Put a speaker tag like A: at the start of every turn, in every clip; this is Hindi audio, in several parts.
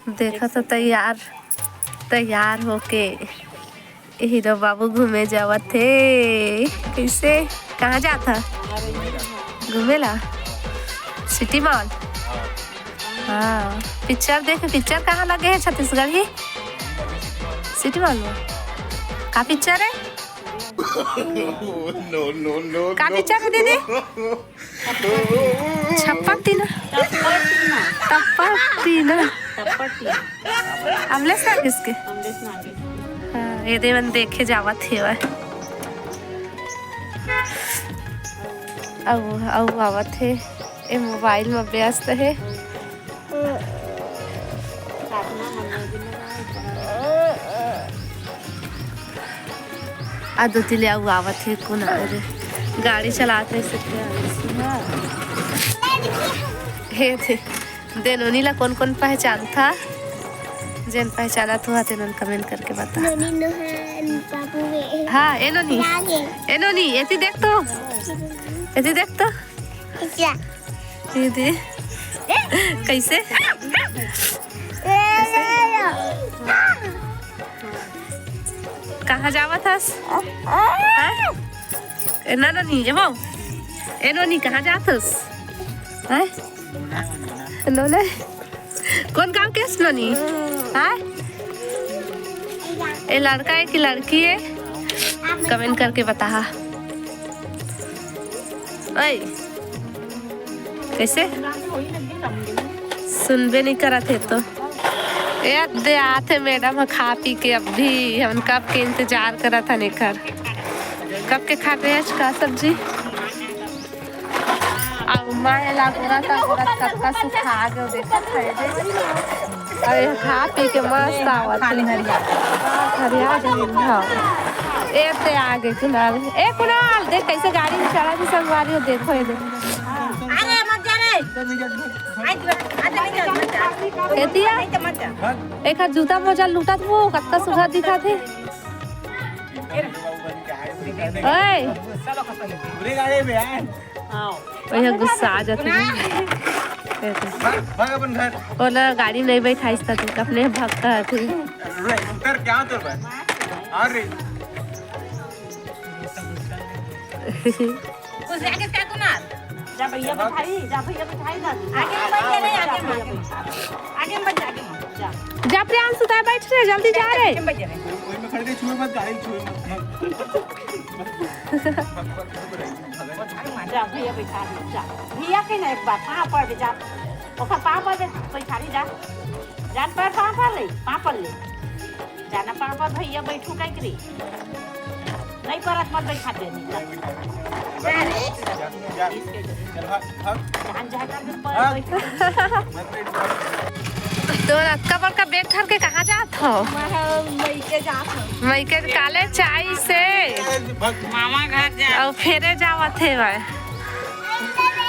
A: देखा तो तैयार होके हीरो बाबू घूमे जावत थे। कैसे कहाँ जाता घूमेला? City mall. हाँ पिक्चर देखे। पिक्चर कहाँ लगे है? छत्तीसगढ़ ही सिटी मॉल में। का पिक्चर है? का पिक्चर है दीदी? छप्पन तीना अमलेश ना किसके? हाँ ये देवन देखे जावा थे वह अब आवत है। ये मोबाइल में व्यस्त है। दो तिले आवत है कौन गाड़ी चलाते हे थे। देनोनी ला कौन कौन पहचान था? जेन पहचाना तो तेन कमेंट करके बता। हाँ एनोनी ऐसी देख तो दीदी कैसे कहाँ जावा था? नोनी जब एनोनी कहाँ जातस? नोने कौन काम के नोनी? ये लड़का है कि लड़की है? कमेंट करके बता। ओए कैसे सुनबे नहीं करा थे तो यार दे आते मैडम खा पी के। अब भी हम कब के इंतजार करा था निकर कब के खा रहे का सब्जी। अब माँ लागोरा था कब का सुखा गया देखा था। अरे खा पी के मस्त आवत हरिया ए आगे कुनाल कुनाल देख कैसे गाड़ी में चढ़ा थी संगवारी हो। देखो ये एक हाथ जूता मोजा लूटा वो कत्ता सुधा दिखा थे। गुस्सा आ जाते और गाड़ी नहीं बैठाइस था तू अपने भागता थे। जा भैया बैठाई जा प्रियांशु ता बैठ रे जल्दी जा रे। जा भैया बैठा जा भैया के ना एक बार पाँव पर जा ओखा पाँव पर बैठा जा जान पर पाँव पर ले जाना पाँव पर भैया बैठू कहीं करी नहीं परत मत बैठा देनी। तो अक्का बड़का बैग धर के कहाँ जात हो? मई के काले चाय से मामा घर जा और फेरे जावत है भाई।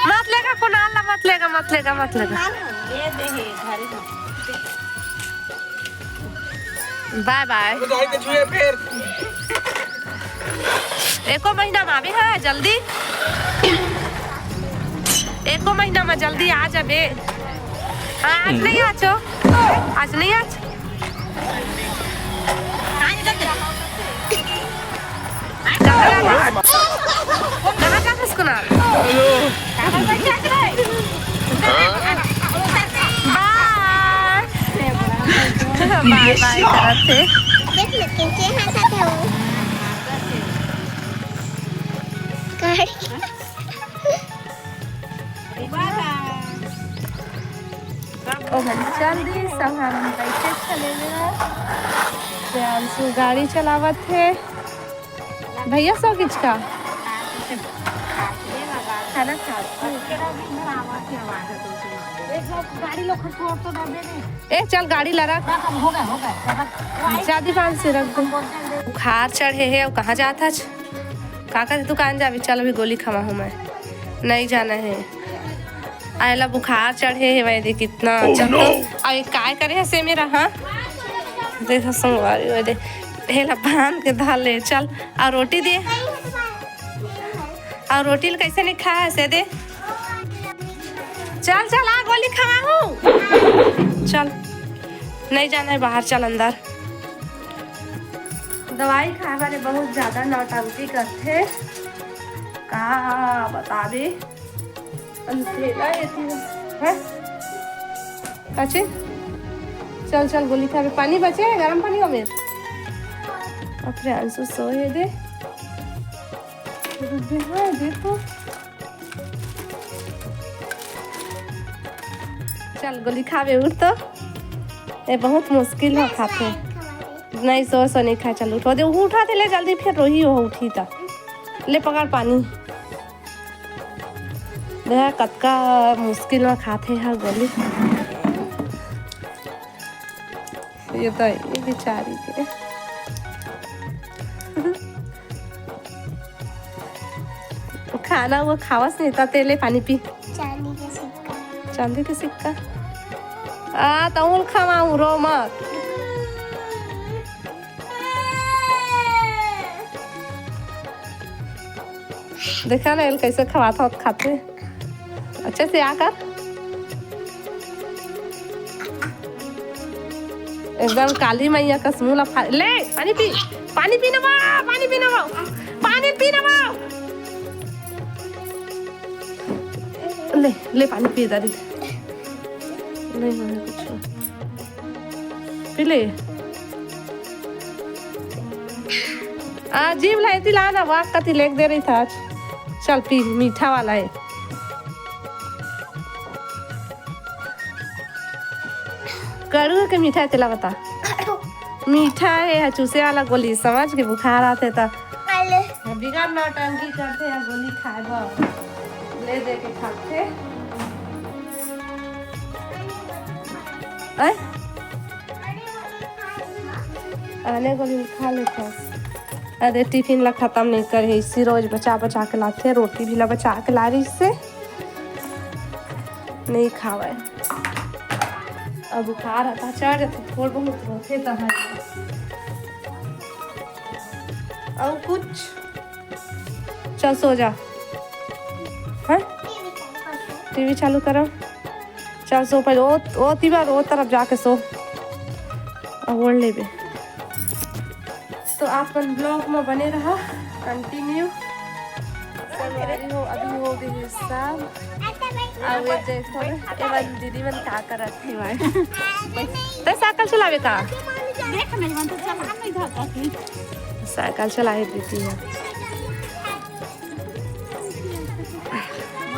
A: मत लेगा कुनाल ला मत लेगा ये देहे घरे बाय बाय। एको महीना में आवे है जल्दी। एको महीना में जल्दी आ जाबे। आज नहीं आचो आज नहीं आज कहाँ जाते कुनाल? बाय बाय करते जल्दी सब हम कैसे चले प्रियांशु गाड़ी चलावत है। भैया सौ किच का खाना ए चल गाड़ी ला रख ज्यादा 5 से रख दो। बुखार चढ़े है और कहाँ जाता काका दुकान जाबे। चल अभी गोली खावा हूँ मैं नहीं जाना है। आयला बुखार चढ़े है वही देख कितना और काय करे है से मेरा। हाँ देखो संगवारी वो दे हेला बांध के धाल ले चल और रोटी दे और रोटी कैसे नहीं खा है से दे। चल आ गोली खावा हूँ चल नहीं जाना है बाहर, चल अंदर। दवाई खाए वाले बहुत ज्यादा नौटंकी करते का बताबे। अंधेरा है कचे। चल चल गोली खा के पानी बचे गरम पानी में अपने आंसू सोए दे। देखो चल गोली खावे उठ तो ये बहुत मुश्किल है खाते। नहीं सो नहीं खा, चल उठो दे, उठा दे ले जल्दी, फिर रोही हो उठी था। ले पकड़ पानी। देख कतका मुश्किल में खाते हैं गोली। ये तो ये बेचारी के खाना वो खावस नहीं था। तेले पानी पी। चांदी के सिक्का तउल खावा रो मत। देखा ना कैसे खवाता खाते अच्छे से आकर। एकदम काली मैया का समूला ले पानी पी। पानी पीना बा, पानी पीना बा, पानी पीना बा। ले ले पानी पी दादी। नहीं होने कुछ पी ले। जीव लाई थी लाना वाक का थी लेक दे रही था। चल पी, मीठा वाला है। कड़ू के मीठा है तेला बता। मीठा है चूसे वाला गोली समझ के बुखार आते था बिगाड़ नौटंकी करते हैं। गोली खाए ले दे के खाते आने गोली खा लेते। अरे टिफिन ला खत्म नहीं करे इसी रोज बचा बचा के लाते। रोटी भी ला बचा के ला रही इससे नहीं खावे। अब बुखार आता चढ़ जाते थोड़ा बहुत होते तो है। और कुछ चल सो जा। हाँ टीवी चालू करो। चल सो पहले वो तीबार वो तरफ जाके सो और ले बे। तो आप ब्लॉग में बने रहा कंटिन्यू। अभी हो गई शाम। दीदी मन का करत थे साइकिल चलावे का। साइकिल चलाए दीदी है।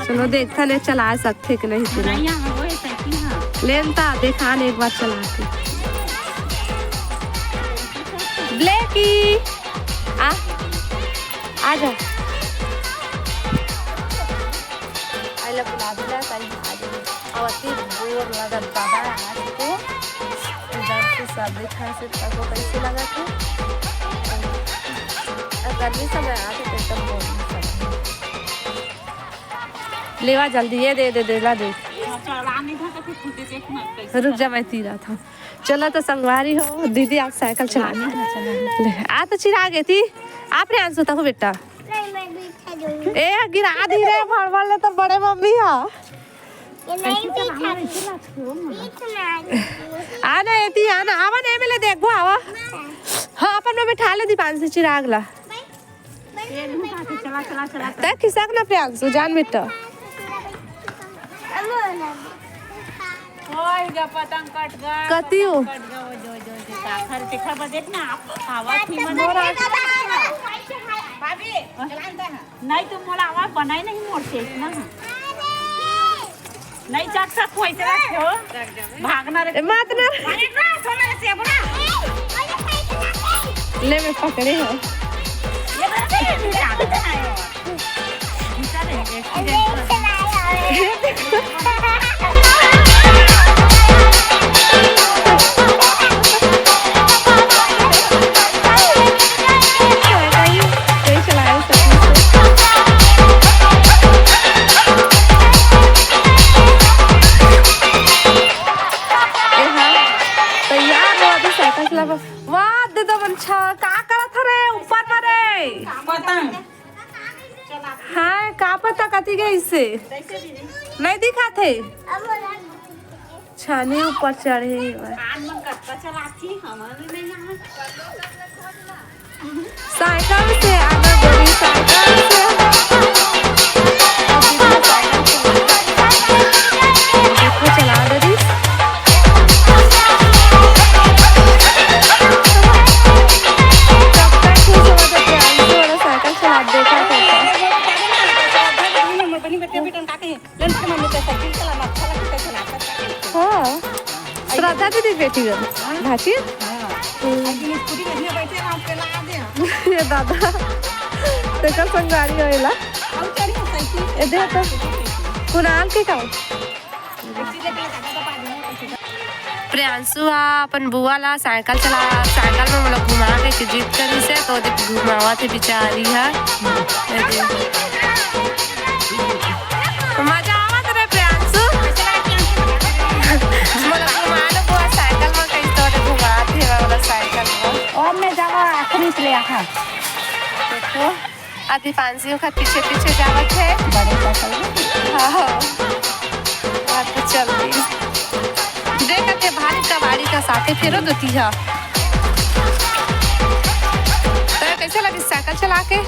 A: चलो देखता नहीं चला सकते कि नहीं लेनता देखा एक बार चला के। ब्लैकी आ जा। आइला बुला दिला कहीं आ जाए। अब अति बोर लगा बाबा आज को इधर से सब दिखा से तको कैसे लगा थे। गर्मी समय आते तो एकदम बोर लेवा जल्दी ये दे देला दे। रुक जा मैं तीरा था। चला तो संगवारी हो दीदी आज साइकिल चलाने आ तो चिरा गई थी। आपने आंसू था बेटा ए गिरा दी रे भड़बड़ ले तो बड़े मम्मी हा आना एती आना आवा ने मिले देखो आवा। हां अपन में बिठा ले दी पान से चिराग ला। चला चला चला तक खिसक ना प्यांसु जान बेटा। ओए गा पतंग कट गया। कतियो कट गया वो जो काखर देखा बा देखना हवा थी मन भाभी चलानता है। नहीं तुम मोला आवाज बनाई नहीं मोड़ते इतना नहीं चक सक होई तेरा हो भागना रे मत ना सोना से बना ले मैं पकड़े हो ये हाँ का पता कथी गई इससे नहीं दिखा थे। छाने ऊपर चढ़े साइकिल से आना गोरी साइकिल से देखो चला दे श्रद्धा दीदी बेटी भाची ये दादा तेकर संग गाड़ी होइला ए दे तो कुणाल के का प्रियांशु अपन बुआ ला साइकिल में मतलब घुमा के जीत करी से तो घुमावा थे बिचारी है मजा आवत रे प्रियांशु मतलब घुमा लो बुआ साइकिल में कहीं तो घुमा थे वाला साइकिल में
B: और मैं जावा आखिरी से आहा
A: देखो आदि पांसियों का पीछे पीछे जावत है
B: बड़े साइकिल
A: हां तो चल रही देखते भारी कबाड़ी का साथे फेरो देती है तो कैसे लगी साइकिल चला के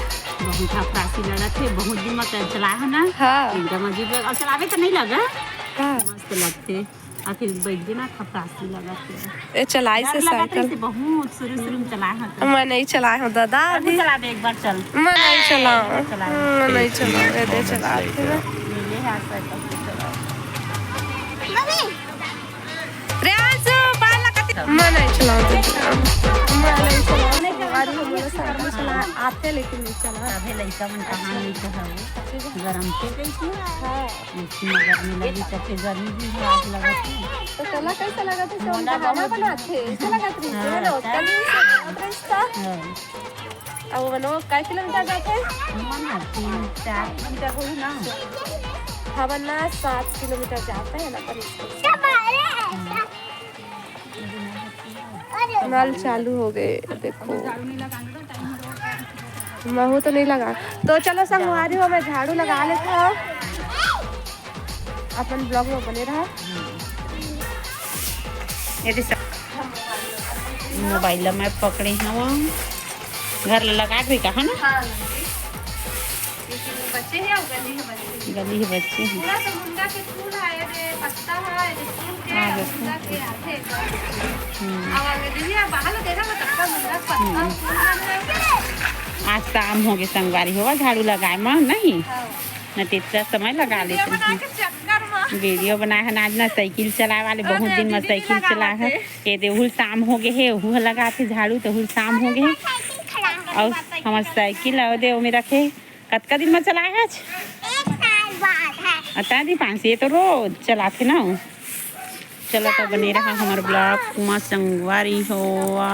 B: बहुत खफरासी लगा थे बहुत दिन में चला है ना
A: हाँ
B: एकदम अजीब लगा और चलावे तो नहीं लगा
A: हाँ
B: मस्त लगते और फिर बैठ गए ना खफरासी लगा थे
A: ये चलाई से साइकिल
B: बहुत शुरू में चला है
A: मैं नहीं चलाया हूँ दादा अभी
B: चला दे एक बार चल
A: मैं नहीं चला ये दे चला
B: ले हाथ साइकिल
A: प्रियांशु बाल लगा मैं नहीं चलाऊंगी साइकिल चला आते लेकिन नहीं चला
B: अभी लड़का मन कहाँ नहीं कहा गरम से गई थी गर्मी लगी तो फिर गर्मी भी आग लगा थी
A: तो चला कैसा लगा था सब खाना बनाते ऐसा लगा था होटल में था अब बनो काय किलोमीटर जाते
B: मन 3-4 किलोमीटर होई ना
A: हाँ वरना 7 किलोमीटर जाते हैं ना पर नल चालू हो गए देखो महू तो नहीं लगा तो चलो संगवारी हो मैं झाड़ू लगा लेता हूँ अपन ब्लॉग में बने रहा
B: यदि मोबाइल में पकड़े हैं घर लगा भी कहा ना
A: बच्चे हैं और
B: गली है बच्चे हैं
A: पूरा समुंदर के फूल है ये पत्ता है ये फूल के समुंदर के आते अब आगे दीदी बाहर देखा मैं तब मुंडा पत्ता फूल
B: आज शाम हो गए संगवारी होगा झाड़ू लगाए मां नहीं न इतना समय लगा लेते हैं वीडियो बनाए हैं आज ना साइकिल चलाए वाले बहुत दिन में साइकिल चला है ये देहुल शाम हो गए है वो लगाते झाड़ू तो हुल शाम हो गए और हमारे साइकिल और दे में रखे कतका दिन में चलाए है अता दी 5 ये तो रोज चलाते ना चलो तो बने रहा हमारे ब्लॉग कुमार संगवारी होवा।